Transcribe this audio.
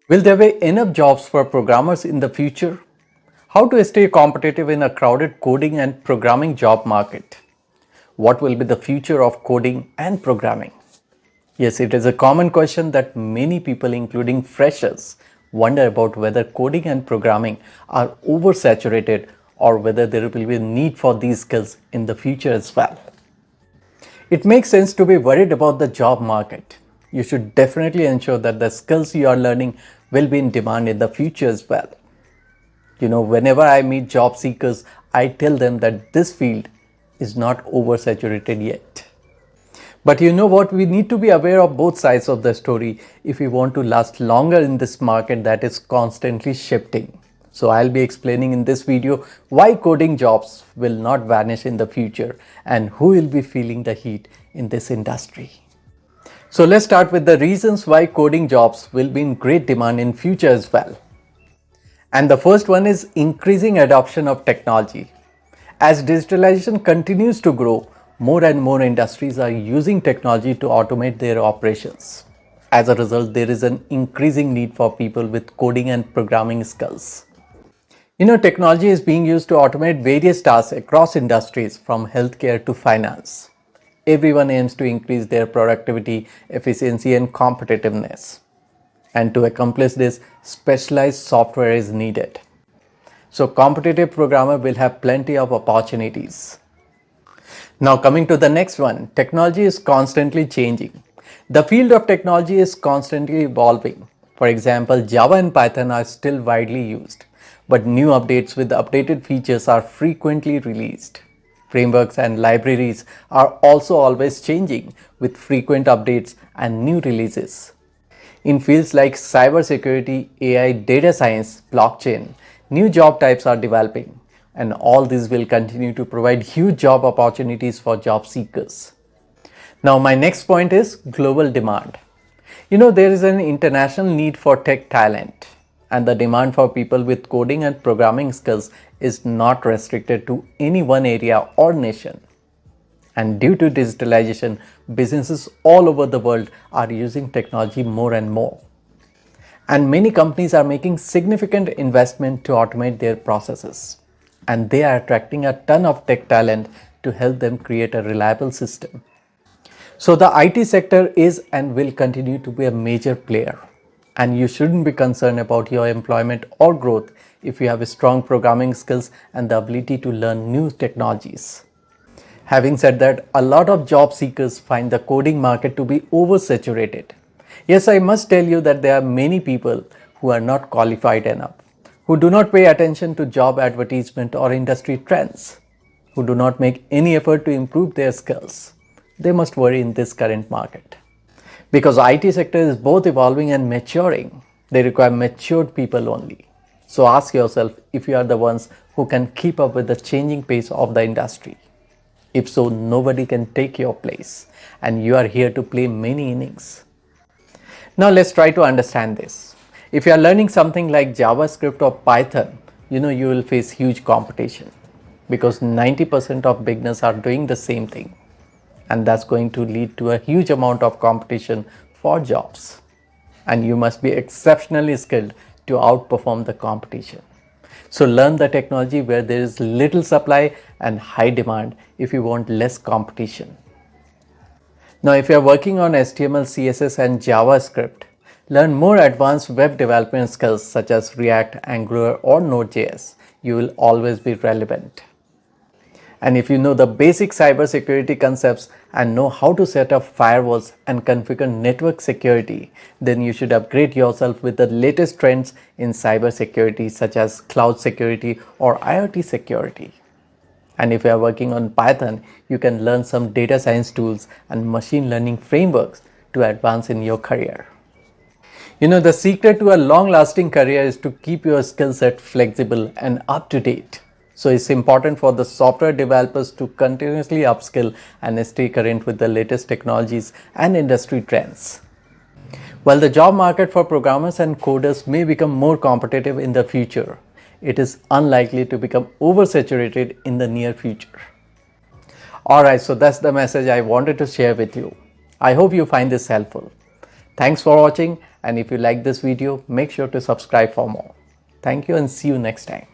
Will there be enough jobs for programmers in the future? How to stay competitive in a crowded coding and programming job market? What will be the future of coding and programming? Yes, it is a common question that many people, including freshers, wonder about whether coding and programming are oversaturated or whether there will be a need for these skills in the future as well. It makes sense to be worried about the job market. You should definitely ensure that the skills you are learning will be in demand in the future as well. Whenever I meet job seekers, I tell them that this field is not oversaturated yet. But you know what? We need to be aware of both sides of the story if we want to last longer in this market that is constantly shifting. So I'll be explaining in this video why coding jobs will not vanish in the future and who will be feeling the heat in this industry. So let's start with the reasons why coding jobs will be in great demand in future as well. And the first one is increasing adoption of technology. As digitalization continues to grow, more and more industries are using technology to automate their operations. As a result, there is an increasing need for people with coding and programming skills. Technology is being used to automate various tasks across industries from healthcare to finance. Everyone aims to increase their productivity, efficiency, and competitiveness. And to accomplish this, specialized software is needed. So competitive programmer will have plenty of opportunities. Now coming to the next one, technology is constantly changing. The field of technology is constantly evolving. For example, Java and Python are still widely used, but new updates with updated features are frequently released. Frameworks and libraries are also always changing with frequent updates and new releases. In fields like cybersecurity, AI, data science, blockchain, new job types are developing, and all these will continue to provide huge job opportunities for job seekers. Now, my next point is global demand. There is an international need for tech talent, and the demand for people with coding and programming skills is not restricted to any one area or nation. And due to digitalization, businesses all over the world are using technology more and more. And many companies are making significant investment to automate their processes. And they are attracting a ton of tech talent to help them create a reliable system. So the IT sector is and will continue to be a major player. And you shouldn't be concerned about your employment or growth if you have strong programming skills and the ability to learn new technologies. Having said that, a lot of job seekers find the coding market to be oversaturated. Yes, I must tell you that there are many people who are not qualified enough, who do not pay attention to job advertisement or industry trends, who do not make any effort to improve their skills. They must worry in this current market. Because IT sector is both evolving and maturing, they require matured people only. So ask yourself if you are the ones who can keep up with the changing pace of the industry. If so, nobody can take your place, and you are here to play many innings. Now let's try to understand this. If you are learning something like JavaScript or Python, you will face huge competition because 90% of beginners are doing the same thing. And that's going to lead to a huge amount of competition for jobs. And you must be exceptionally skilled to outperform the competition. So learn the technology where there is little supply and high demand if you want less competition. Now, if you are working on HTML, CSS and JavaScript, learn more advanced web development skills such as React, Angular or Node.js. You will always be relevant. And if you know the basic cybersecurity concepts and know how to set up firewalls and configure network security, then you should upgrade yourself with the latest trends in cybersecurity such as cloud security or IoT security. And if you are working on Python, you can learn some data science tools and machine learning frameworks to advance in your career. The secret to a long-lasting career is to keep your skill set flexible and up to date. So it's important for the software developers to continuously upskill and stay current with the latest technologies and industry trends. While the job market for programmers and coders may become more competitive in the future, it is unlikely to become oversaturated in the near future. Alright, so that's the message I wanted to share with you. I hope you find this helpful. Thanks for watching And if you like this video, make sure to subscribe for more. Thank you and see you next time.